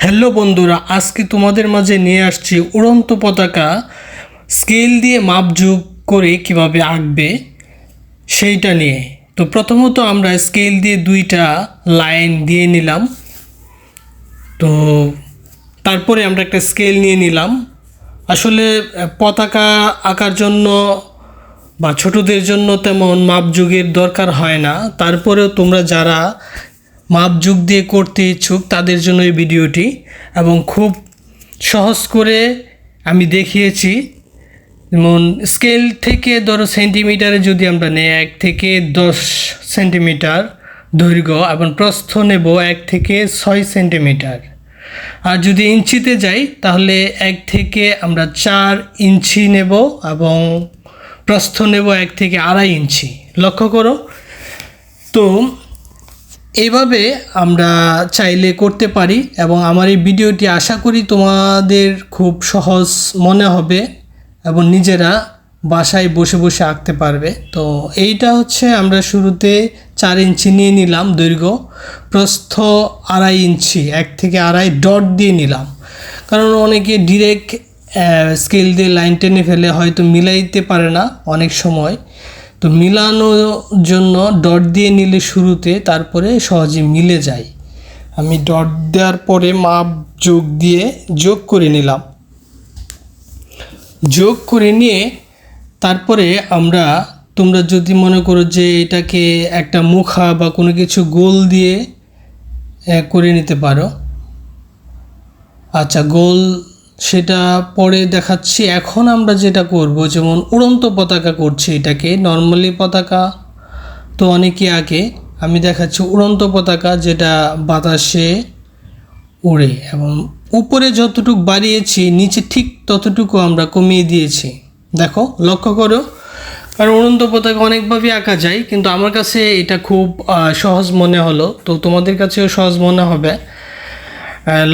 Hello বন্ধুরা, আজকে তোমাদের মাঝে নিয়ে আসছি উড়ন্ত পতাকা স্কেল দিয়ে মাপযোগ করে কিভাবে আঁকবে সেইটা নিয়ে। তো প্রথমত আমরা স্কেল দিয়ে দুইটা লাইন দিয়ে নিলাম। তো তারপরে আমরা একটা স্কেল নিয়ে নিলাম। আসলে পতাকা আঁকার জন্য বা ছোটদের জন্য তেমন মাপযোগের দরকার হয় না, তারপরেও তোমরা যারা মাপযোগ দিয়ে করতে ইচ্ছুক তাদের জন্য এই ভিডিওটি, এবং খুব সহজ করে আমি দেখিয়েছি। যেমন স্কেল থেকে ধরো সেন্টিমিটারে যদি আমরা নেই 1 থেকে 10 সেন্টিমিটার দৈর্ঘ্য, এবং প্রস্থ নেব 1 থেকে 6 সেন্টিমিটার। আর যদি ইঞ্চিতে যাই তাহলে 1 থেকে আমরা 4 ইঞ্চি নেব এবং প্রস্থ নেব 1 থেকে 2.5 ইঞ্চি। লক্ষ্য করো। তো এইভাবে আমরা চাইলে করতে পারি, এবং আমার এই ভিডিওটি আশা করি তোমাদের খুব সহজ মনে হবে এবং নিজেরা বাসায় বসে বসে আঁকতে পারবে। তো এইটা হচ্ছে আমরা শুরুতে 4 ইঞ্চি নিয়ে নিলাম দৈর্ঘ্য, প্রস্থ 2.5 ইঞ্চি, 1 থেকে 2.5 ডট দিয়ে নিলাম। কারণ অনেকে ডিরেক্ট স্কেল দিয়ে লাইন টেনে ফেলে, হয়তো মিলাইতে পারে না অনেক সময়। তো মিলানোর জন্য ডট দিয়ে নিলে শুরুতে, তারপরে সহজে মিলে যায়। আমি ডট দেওয়ার পরে মাপ যোগ দিয়ে যোগ করে নিলাম। যোগ করে নিয়ে তারপরে তোমরা যদি মনে করো যে এটাকে একটা মুখা বা কোনো কিছু গোল দিয়ে করে নিতে পারো। আচ্ছা, গোল সেটা পরে দেখাচ্ছি। এখন আমরা যেটা করব, যেমন উড়ন্ত পতাকা করছি, এটাকে নর্মালি পতাকা তো অনেকে আঁকে, আমি দেখাচ্ছি উড়ন্ত পতাকা যেটা বাতাসে উড়ে, এবং উপরে যতটুকু বাড়িয়েছি নিচে ঠিক ততটুকু আমরা কমিয়ে দিয়েছি। দেখো, লক্ষ্য করো। কারণ উড়ন্ত পতাকা অনেকভাবে আঁকা যায়, কিন্তু আমার কাছে এটা খুব সহজ মনে হলো, তো তোমাদের কাছেও সহজ মনে হবে।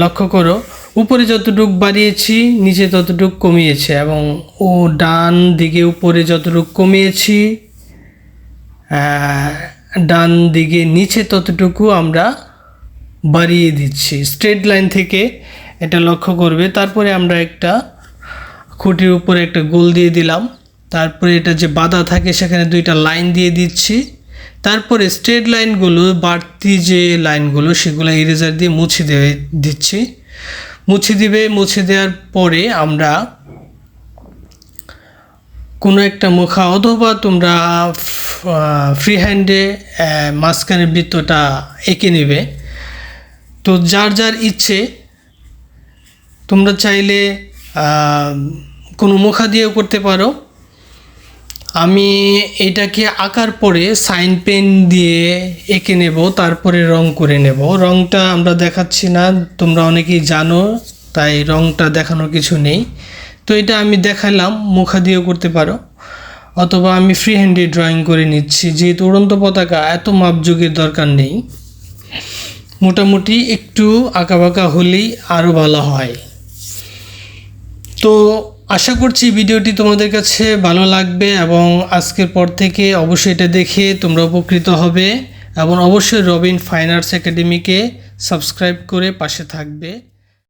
লক্ষ্য করো, উপরে যতটুকু বাড়িয়েছি নিচে ততটুকু কমিয়েছে, এবং ডান দিকে উপরে যতটুকু কমিয়েছি ডান দিকে নিচে ততটুকু আমরা বাড়িয়ে দিচ্ছি স্ট্রেট লাইন থেকে। এটা লক্ষ্য করবে। তারপরে আমরা একটা খুঁটির উপরে একটা গোল দিয়ে দিলাম। তারপরে এটা যে বাঁধা থাকে সেখানে দুইটা লাইন দিয়ে দিচ্ছি। তারপরে স্ট্রেট লাইনগুলো, বাড়তি যে লাইনগুলো, সেগুলো ইরেজার দিয়ে মুছে দিচ্ছি। মুছে দেওয়ার পরে আমরা কোনো একটা মুখা, অথবা তোমরা ফ্রি হ্যান্ডে মাঝখানের বৃত্তটা এঁকে নেবে। তো যার যার ইচ্ছে, তোমরা চাইলে কোনো মুখা দিয়েও করতে পারো। আমি এটাকে আঁকার পরে সাইন পেন দিয়ে এঁকে নেব, তারপরে রং করে নেব। রংটা আমরা দেখাচ্ছি না, তোমরা অনেকেই জানো, তাই রংটা দেখানোর কিছু নেই। তো এটা আমি দেখালাম, মুখা দিয়েও করতে পারো, অথবা আমি ফ্রি হ্যান্ডে ড্রয়িং করে নিচ্ছি। যেহেতু উড়ন্ত পতাকা এত মাপযোগের দরকার নেই, মোটামুটি একটু আঁকাবাঁকা হলেই আরও ভালো হয়। তো আশা করছি ভিডিওটি তোমাদের কাছে ভালো লাগবে, এবং আজকের পর থেকে অবশ্যই এটা দেখে তোমরা উপকৃত হবে, এবং অবশ্যই রবিন ফাইন আর্টস একাডেমিকে সাবস্ক্রাইব করে পাশে থাকবে।